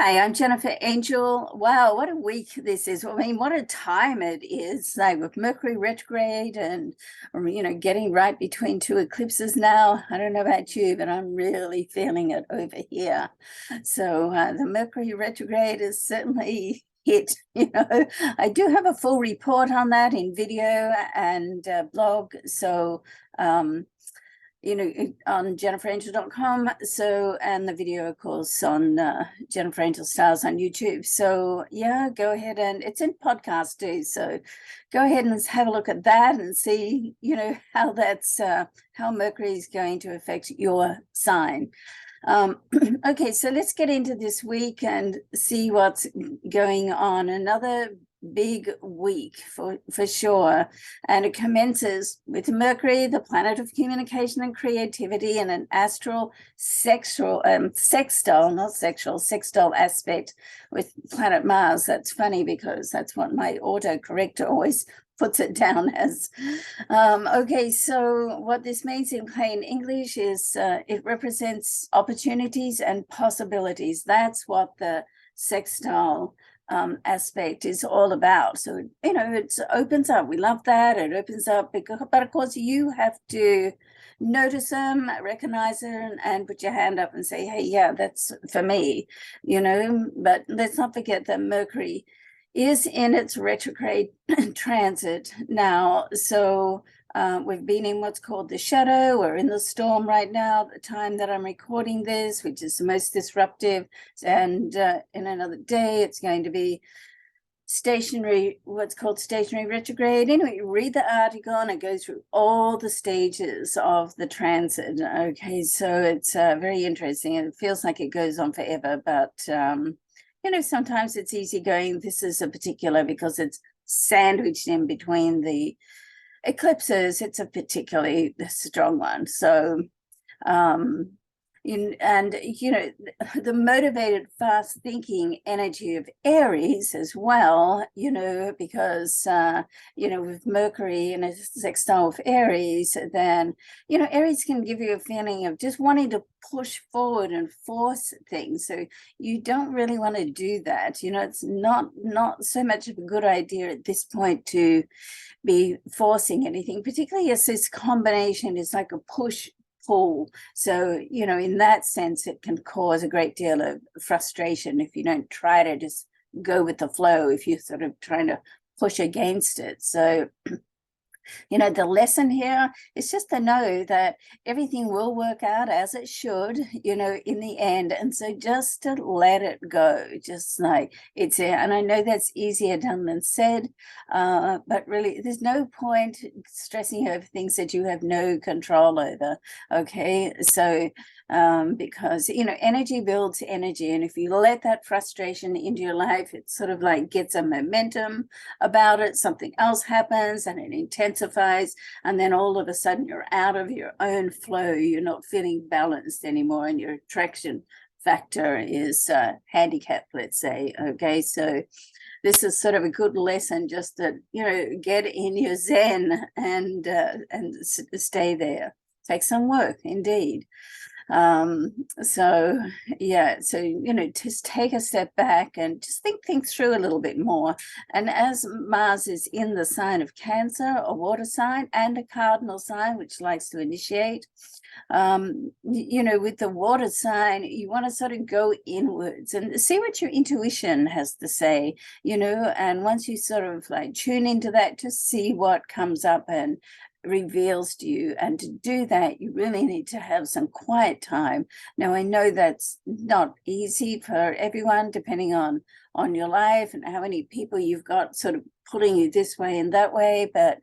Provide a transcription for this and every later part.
Hi, I'm Jennifer Angel. Wow, what a week this is. I mean, what a time it is, like with Mercury retrograde and, getting right between two eclipses now. I don't know about you, but I'm really feeling it over here. So the Mercury retrograde is certainly hit. I do have a full report on that in video and blog. So, on jenniferangel.com. So, and the video, of course, on Jennifer Angel Styles on YouTube. So, yeah, go ahead, and it's in podcast too. So, go ahead and have a look at that and see, how that's how Mercury is going to affect your sign. Okay, so let's get into this week and see what's going on. Another big week for sure, and it commences with Mercury, the planet of communication and creativity, and an astral sextile aspect with planet Mars. That's funny because that's what my autocorrector always puts it down as. Okay, so what this means in plain English is it represents opportunities and possibilities. That's what the sextile aspect is all about. So, it opens up. We love that. It opens up, but of course you have to notice them, recognize them, and put your hand up and say, hey, yeah, that's for me, but let's not forget that Mercury is in its retrograde transit now. So we've been in what's called the shadow. We're in the storm right now, the time that I'm recording this, which is the most disruptive. And in another day, it's going to be stationary, what's called stationary retrograde. Anyway, read the article and it goes through all the stages of the transit. Okay, so it's very interesting. It feels like it goes on forever, but sometimes it's easygoing. This is a particular because it's sandwiched in between the eclipses. It's a particularly strong one. So, the motivated, fast-thinking energy of Aries as well, because, with Mercury in a sextile of Aries, then, Aries can give you a feeling of just wanting to push forward and force things. So you don't really want to do that. It's not so much of a good idea at this point to be forcing anything, particularly as this combination is like a push pull. So, in that sense, it can cause a great deal of frustration if you don't try to just go with the flow, if you're sort of trying to push against it. So, the lesson here is just to know that everything will work out as it should, in the end. And so just to let it go, just like it's there. And I know that's easier done than said, but really there's no point stressing over things that you have no control over. Okay, so because energy builds energy, and if you let that frustration into your life, it sort of like gets a momentum about it. Something else happens and it intensifies, and then all of a sudden you're out of your own flow. You're not feeling balanced anymore, and your attraction factor is handicapped, let's say. Okay, so this is sort of a good lesson, just to get in your zen and stay there. Take some work, indeed. So just take a step back and just think things through a little bit more. And as Mars is in the sign of Cancer, a water sign, and a cardinal sign which likes to initiate, with the water sign, you want to sort of go inwards and see what your intuition has to say, and once you sort of like tune into that, just see what comes up and reveals to you. And to do that, you really need to have some quiet time. Now, I know that's not easy for everyone, depending on your life and how many people you've got sort of pulling you this way and that way, but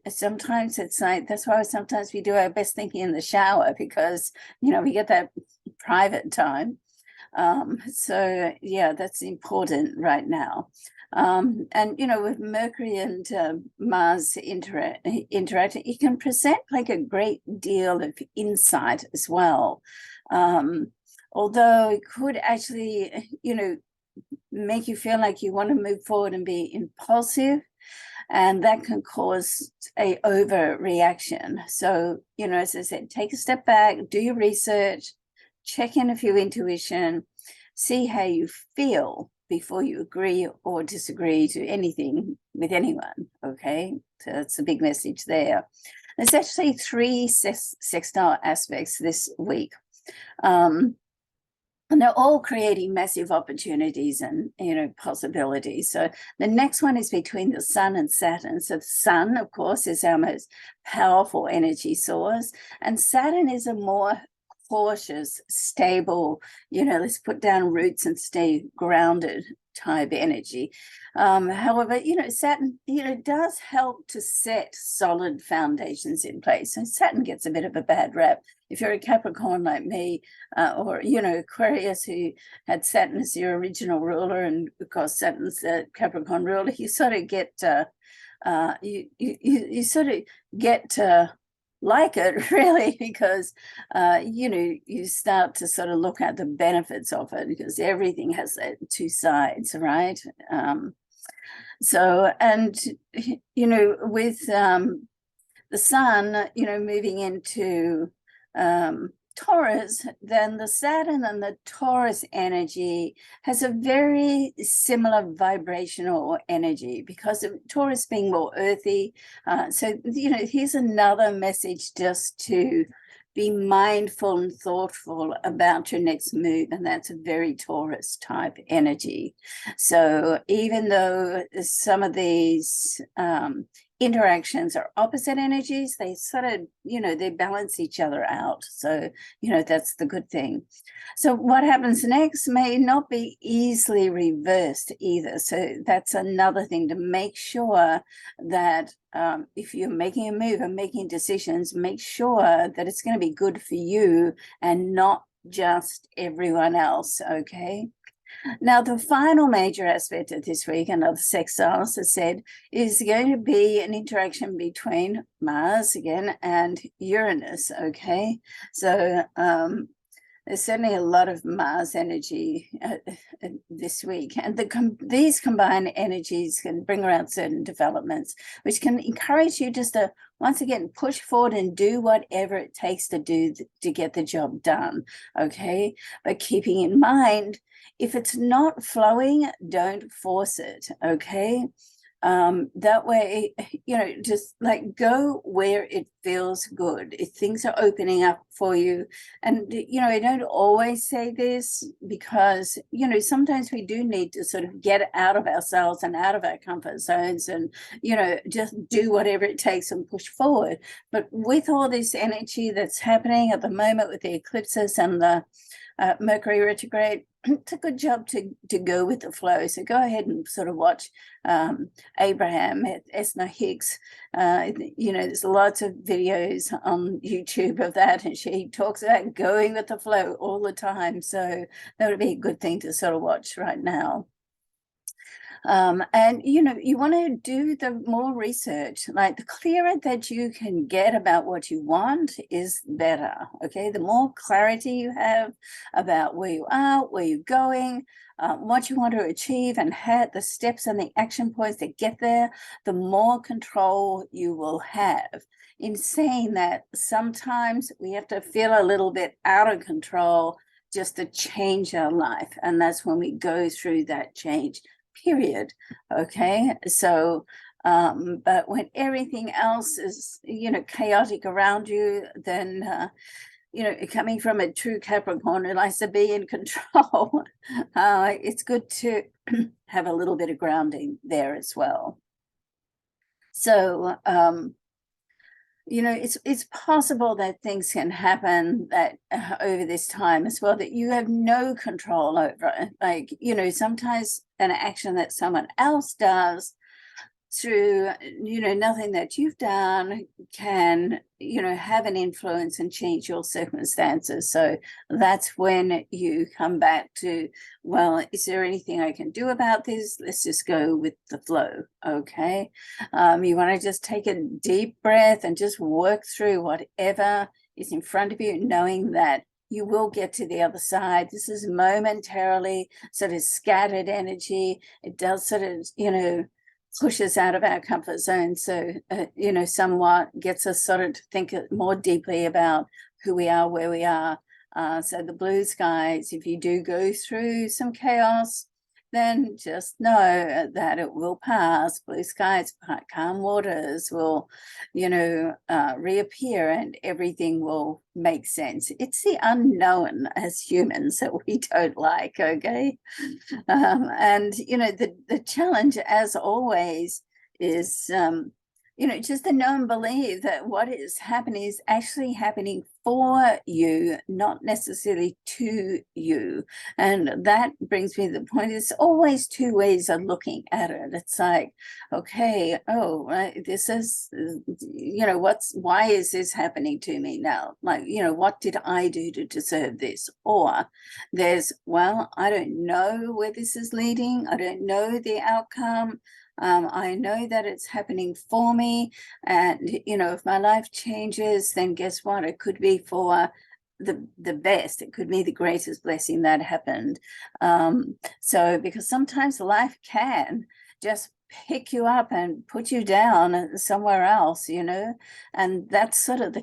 sometimes it's like, that's why sometimes we do our best thinking in the shower, because we get that private time. So yeah, that's important right now. And with Mercury and Mars interacting, it can present like a great deal of insight as well. Although it could actually, make you feel like you want to move forward and be impulsive, and that can cause a overreaction. So, as I said, take a step back, do your research, check in with your intuition, see how you feel before you agree or disagree to anything with anyone, okay? So that's a big message there. There's actually 3 sextile aspects this week. And they're all creating massive opportunities and, possibilities. So the next one is between the Sun and Saturn. So the Sun, of course, is our most powerful energy source, and Saturn is a more cautious, stable, let's put down roots and stay grounded type energy. However, Saturn, does help to set solid foundations in place. And Saturn gets a bit of a bad rap. If you're a Capricorn like me, or, Aquarius, who had Saturn as your original ruler, and because Saturn's the Capricorn ruler, you sort of get, you sort of get like it, really, because you start to sort of look at the benefits of it, because everything has 2 sides, right? So, and with the Sun moving into Taurus, then the Saturn and the Taurus energy has a very similar vibrational energy, because of Taurus being more earthy. So, here's another message, just to be mindful and thoughtful about your next move. And that's a very Taurus type energy. So even though some of these interactions are opposite energies, they sort of, they balance each other out. So, that's the good thing. So what happens next may not be easily reversed either. So that's another thing, to make sure that if you're making a move and making decisions, make sure that it's going to be good for you and not just everyone else, okay? Now, the final major aspect of this week, another sextile, as I said, is going to be an interaction between Mars again and Uranus, okay? So there's certainly a lot of Mars energy this week, and these combined energies can bring around certain developments, which can encourage you just to, once again, push forward and do whatever it takes to do to get the job done, okay? But keeping in mind, if it's not flowing, don't force it, okay? That way, just like go where it feels good. If things are opening up for you, and, I don't always say this, because, sometimes we do need to sort of get out of ourselves and out of our comfort zones and, just do whatever it takes and push forward. But with all this energy that's happening at the moment with the eclipses and the Mercury retrograde, it's a good job to go with the flow. So go ahead and sort of watch Abraham, Esna Hicks. There's lots of videos on YouTube of that, and she talks about going with the flow all the time. So that would be a good thing to sort of watch right now. And you want to do the more research. Like, the clearer that you can get about what you want is better, okay? The more clarity you have about where you are, where you're going, what you want to achieve, and the steps and the action points to get there, the more control you will have. In saying that, sometimes we have to feel a little bit out of control just to change our life, and that's when we go through that change period, okay? So but when everything else is chaotic around you, then coming from a true Capricorn who likes to be in control, it's good to have a little bit of grounding there as well. So it's possible that things can happen that over this time as well that you have no control over. Like, sometimes an action that someone else does through, nothing that you've done can, have an influence and change your circumstances. So that's when you come back to, well, is there anything I can do about this? Let's just go with the flow, okay? You want to just take a deep breath and just work through whatever is in front of you, knowing that you will get to the other side. This is momentarily sort of scattered energy. It does sort of, push us out of our comfort zone. So, somewhat gets us sort of to think more deeply about who we are, where we are, So the blue skies, if you do go through some chaos, then just know that it will pass. Blue skies, calm waters will, reappear, and everything will make sense. It's the unknown as humans that we don't like, okay? And, the challenge, as always, is, just to know and believe that what is happening is actually happening for you, not necessarily to you. And that brings me to the point, it's always two ways of looking at it. It's like, okay, this is, why is this happening to me now? Like, what did I do to deserve this? Or there's, well, I don't know where this is leading. I don't know the outcome. I know that it's happening for me, and if my life changes, then guess what? It could be for the best. It could be the greatest blessing that happened. So because sometimes life can just pick you up and put you down somewhere else, and that's sort of the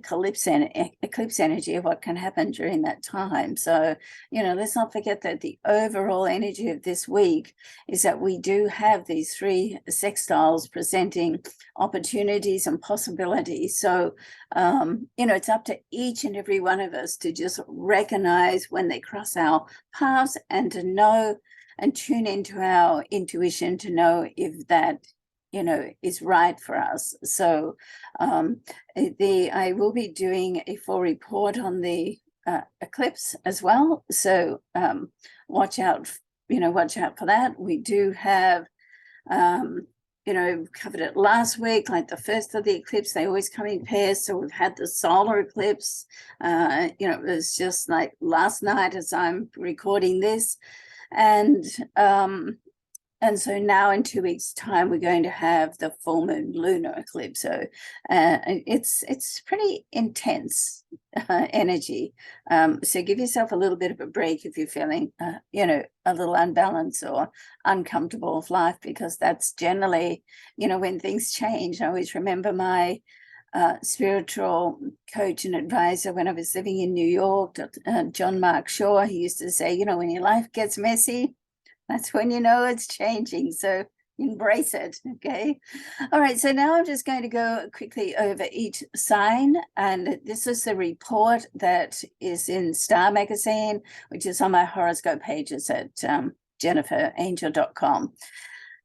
eclipse energy of what can happen during that time. So, let's not forget that the overall energy of this week is that we do have these 3 sextiles presenting opportunities and possibilities. So, it's up to each and every one of us to just recognize when they cross our paths, and to know and tune into our intuition to know if that, is right for us. So I will be doing a full report on the eclipse as well. So watch out for that. We do have, covered it last week, like the first of the eclipse, they always come in pairs. So we've had the solar eclipse, it was just like last night as I'm recording this. And so now in 2 weeks' time, we're going to have the full moon lunar eclipse. So it's pretty intense energy. So give yourself a little bit of a break if you're feeling, a little unbalanced or uncomfortable with life, because that's generally, when things change. I always remember my spiritual coach and advisor when I was living in New York, John Mark Shaw. He used to say, when your life gets messy, that's when you know it's changing. So embrace it. Okay. All right. So now I'm just going to go quickly over each sign. And this is the report that is in Star Magazine, which is on my horoscope pages at jenniferangel.com.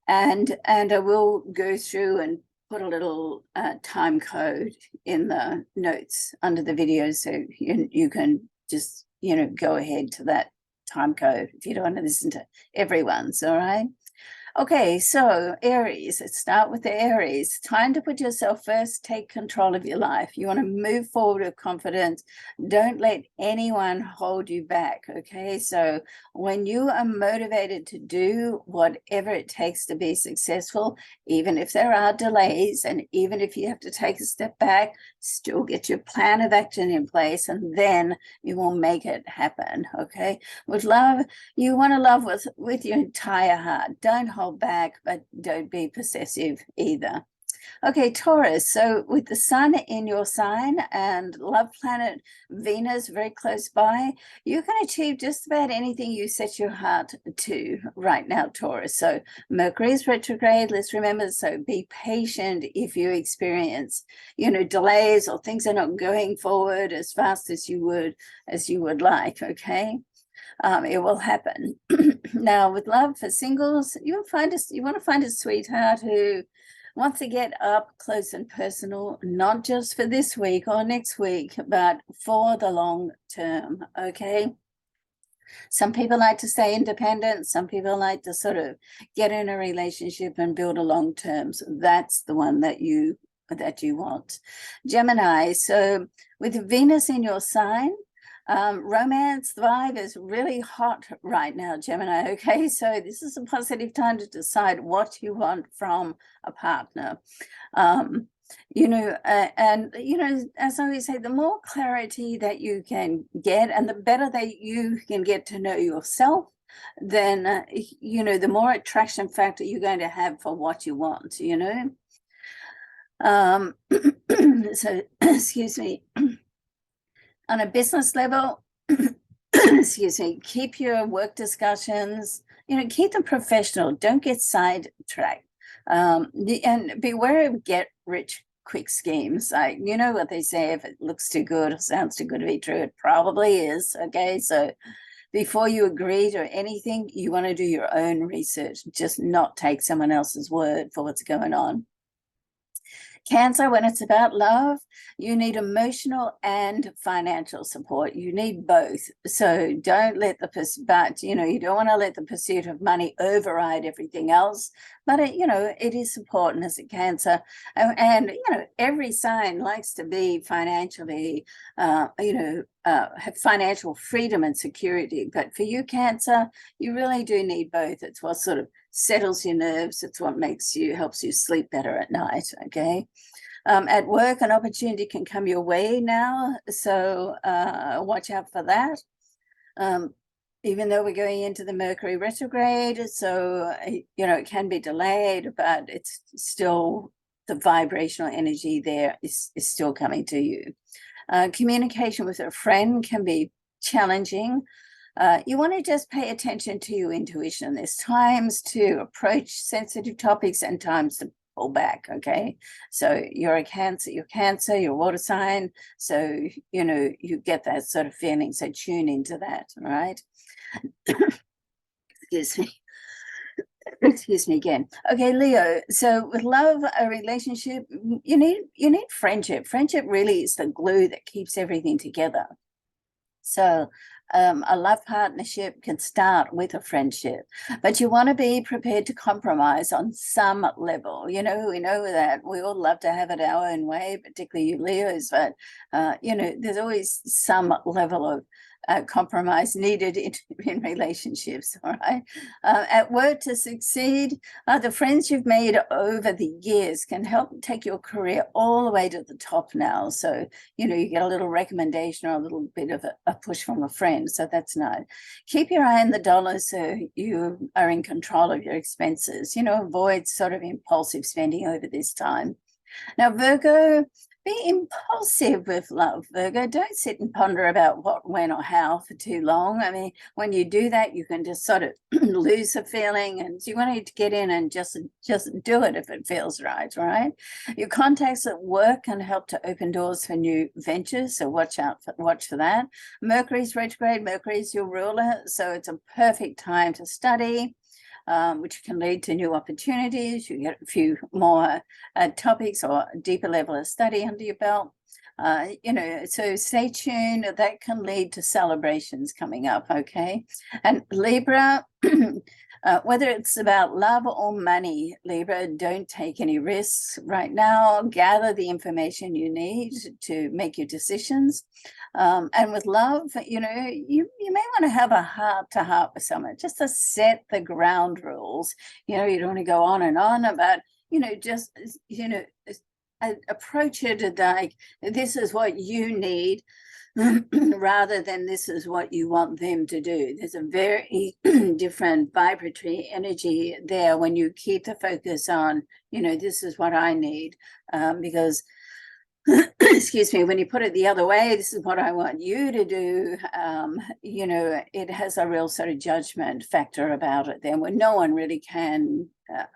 And I will go through and put a little time code in the notes under the video, so you can just go ahead to that time code if you don't want to listen to everyone's. All right. Okay, so Aries, let's start with the Aries. Time to put yourself first, take control of your life. You want to move forward with confidence. Don't let anyone hold you back, okay? So when you are motivated to do whatever it takes to be successful, even if there are delays, and even if you have to take a step back, still get your plan of action in place, and then you will make it happen, okay? With love, you want to love with your entire heart. Don't hold back, but don't be possessive either. Okay, Taurus, so with the sun in your sign and love planet Venus very close by, you can achieve just about anything you set your heart to right now, Taurus. So Mercury is retrograde, let's remember, so be patient if you experience, delays or things are not going forward as fast as you would like, okay? It will happen. Now, with love for singles, you want to find a sweetheart who wants to get up close and personal, not just for this week or next week, but for the long term, okay? Some people like to stay independent. Some people like to sort of get in a relationship and build a long term. So that's the one that you want. Gemini, so with Venus in your sign, romance vibe is really hot right now, Gemini. Okay, so this is a positive time to decide what you want from a partner. And as I always say, the more clarity that you can get, and the better that you can get to know yourself, then the more attraction factor you're going to have for what you want. So excuse me. On a business level, excuse me, keep your work discussions, keep them professional. Don't get sidetracked. And beware of get rich quick schemes. Like, you know what they say, if it looks too good or sounds too good to be true, it probably is. Okay. So before you agree to anything, you want to do your own research, just not take someone else's word for what's going on. Cancer, when it's about love, you need emotional and financial support. You need both. So don't let you don't want to let the pursuit of money override everything else. But it is important as a Cancer, and every sign likes to be financially, have financial freedom and security. But for you, Cancer, you really do need both. It's what sort of settles your nerves. It's what helps you sleep better at night. Okay. At work, an opportunity can come your way now, so watch out for that. Even though we're going into the Mercury retrograde, so it can be delayed, but it's still, the vibrational energy there is still coming to you. Communication with a friend can be challenging. You want to just pay attention to your intuition. There's times to approach sensitive topics and times to pull back. Okay, so you're Cancer, you're water sign, so you get that sort of feeling. So tune into that. All right. Excuse me. Excuse me again. Okay, Leo. So with love, a relationship, you need friendship. Friendship really is the glue that keeps everything together. So a love partnership can start with a friendship, but you want to be prepared to compromise on some level. We know that we all love to have it our own way, particularly you Leos, but there's always some level of compromise needed in relationships. All right. At work, to succeed, the friends you've made over the years can help take your career all the way to the top now. So, you get a little recommendation or a little bit of a push from a friend. So that's nice. Keep your eye on the dollar so you are in control of your expenses. Avoid sort of impulsive spending over this time. Now, Virgo, be impulsive with love, Virgo. Don't sit and ponder about what, when, or how for too long. I mean, when you do that, you can just sort of lose the feeling, and you want to get in and just do it if it feels right, right? Your contacts at work can help to open doors for new ventures, so watch for that. Mercury's retrograde. Mercury's your ruler, so it's a perfect time to study. Which can lead to new opportunities. You get a few more topics or a deeper level of study under your belt. So stay tuned. That can lead to celebrations coming up, okay? And Libra, whether it's about love or money, Libra, don't take any risks right now. Gather the information you need to make your decisions. And with love, you may want to have a heart-to-heart with someone, just to set the ground rules. You don't want to go on and on about, approach it like, this is what you need, rather than this is what you want them to do. There's a very different vibratory energy there when you keep the focus on, this is what I need, because excuse me, when you put it the other way, this is what I want you to do, it has a real sort of judgment factor about it then, when no one really can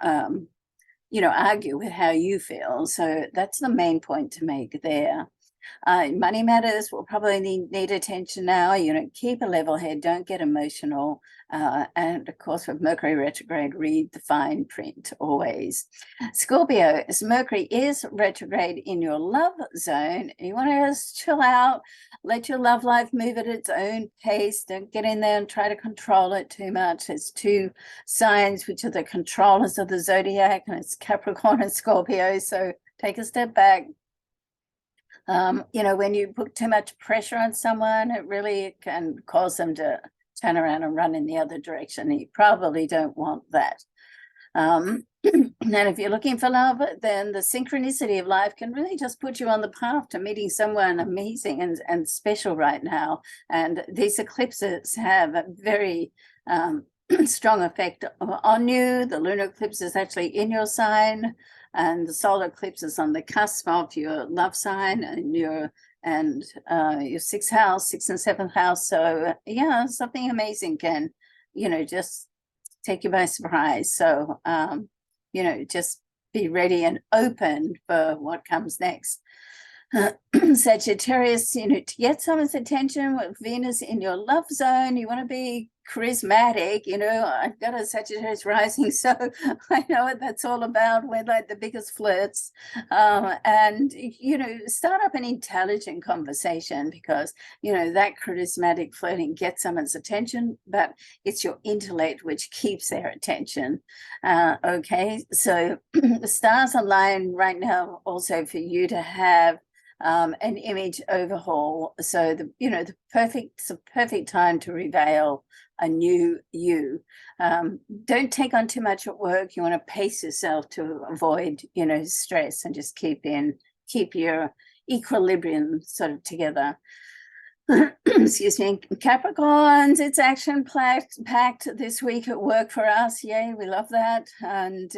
argue with how you feel. So that's the main point to make there. Money matters will probably need attention now. Keep a level head, don't get emotional. And of course, with Mercury retrograde, read the fine print always. Scorpio, as Mercury is retrograde in your love zone, you want to just chill out, let your love life move at its own pace. Don't get in there and try to control it too much. There's two signs which are the controllers of the zodiac, and it's Capricorn and Scorpio. So take a step back. When you put too much pressure on someone, it really can cause them to turn around and run in the other direction. You probably don't want that. And if you're looking for love, then the synchronicity of life can really just put you on the path to meeting someone amazing and special right now. And these eclipses have a very strong effect on you. The lunar eclipse is actually in your sign, and the solar eclipse is on the cusp of your love sign, and your and your sixth house, sixth and seventh house. So yeah, something amazing can, just take you by surprise. So, just be ready and open for what comes next. Sagittarius, to get someone's attention with Venus in your love zone, you want to be charismatic. I've got a Sagittarius rising, so I know what that's all about. We're like the biggest flirts. And start up an intelligent conversation, because that charismatic flirting gets someone's attention, but it's your intellect which keeps their attention. Okay, so the stars align right now also for you to have an image overhaul. So the perfect time to reveal a new you. Don't take on too much at work. You want to pace yourself to avoid stress, and just keep your equilibrium sort of together. Excuse me. Capricorns, it's action packed this week at work for us. Yay, we love that. And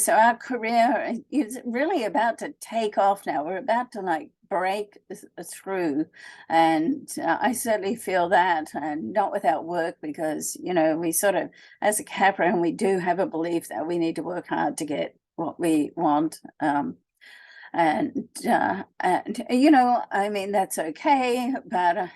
so our career is really about to take off now. We're about to break through. And I certainly feel that, and not without work, because, we sort of, as a Capricorn, we do have a belief that we need to work hard to get what we want. And that's okay, but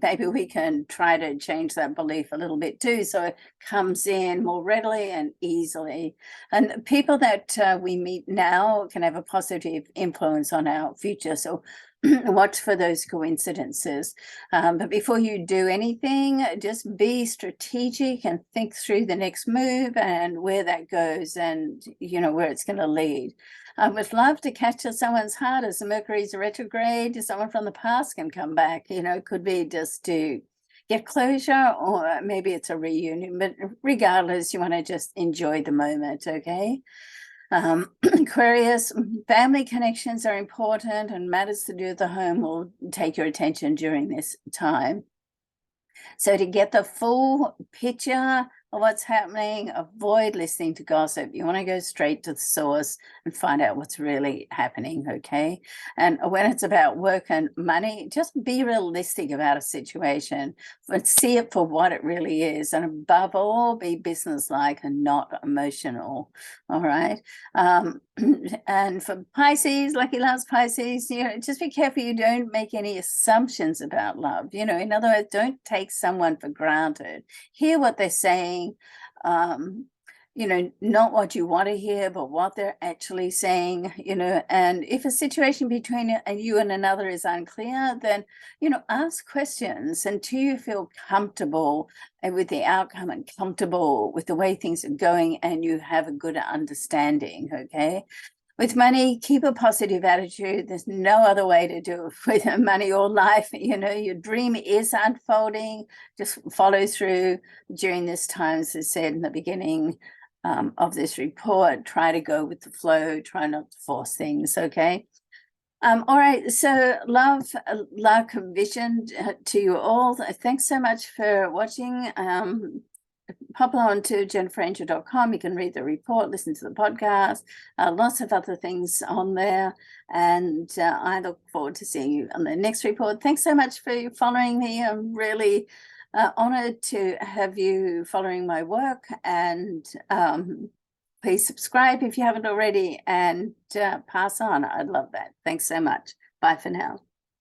maybe we can try to change that belief a little bit too, so it comes in more readily and easily. And people that we meet now can have a positive influence on our future, so watch for those coincidences. But before you do anything, just be strategic and think through the next move and where that goes, and where it's going to lead. I would love to catch someone's heart as Mercury's retrograde. Someone from the past can come back. Could be just to get closure, or maybe it's a reunion. But regardless, you want to just enjoy the moment, okay? Aquarius, family connections are important, and matters to do with the home will take your attention during this time. So to get the full picture of what's happening, avoid listening to gossip. You want to go straight to the source and find out what's really happening, okay? And when it's about work and money, just be realistic about a situation and see it for what it really is. And above all, be businesslike and not emotional, all right? And for Pisces, lucky loves Pisces, just be careful you don't make any assumptions about love. In other words, don't take someone for granted. Hear what they're saying, not what you want to hear, but what they're actually saying, and if a situation between you and another is unclear, then, ask questions until you feel comfortable with the outcome and comfortable with the way things are going, and you have a good understanding, okay? With money, keep a positive attitude. There's no other way to do it with money or life. Your dream is unfolding. Just follow through during this time, as I said in the beginning of this report. Try to go with the flow. Try not to force things, okay? All right, so love, luck, vision to you all. Thanks so much for watching. Pop on to jenniferangel.com. You can read the report, listen to the podcast, lots of other things on there. And I look forward to seeing you on the next report. Thanks so much for following me. I'm really honored to have you following my work. And please subscribe if you haven't already, and pass on. I'd love that. Thanks so much. Bye for now.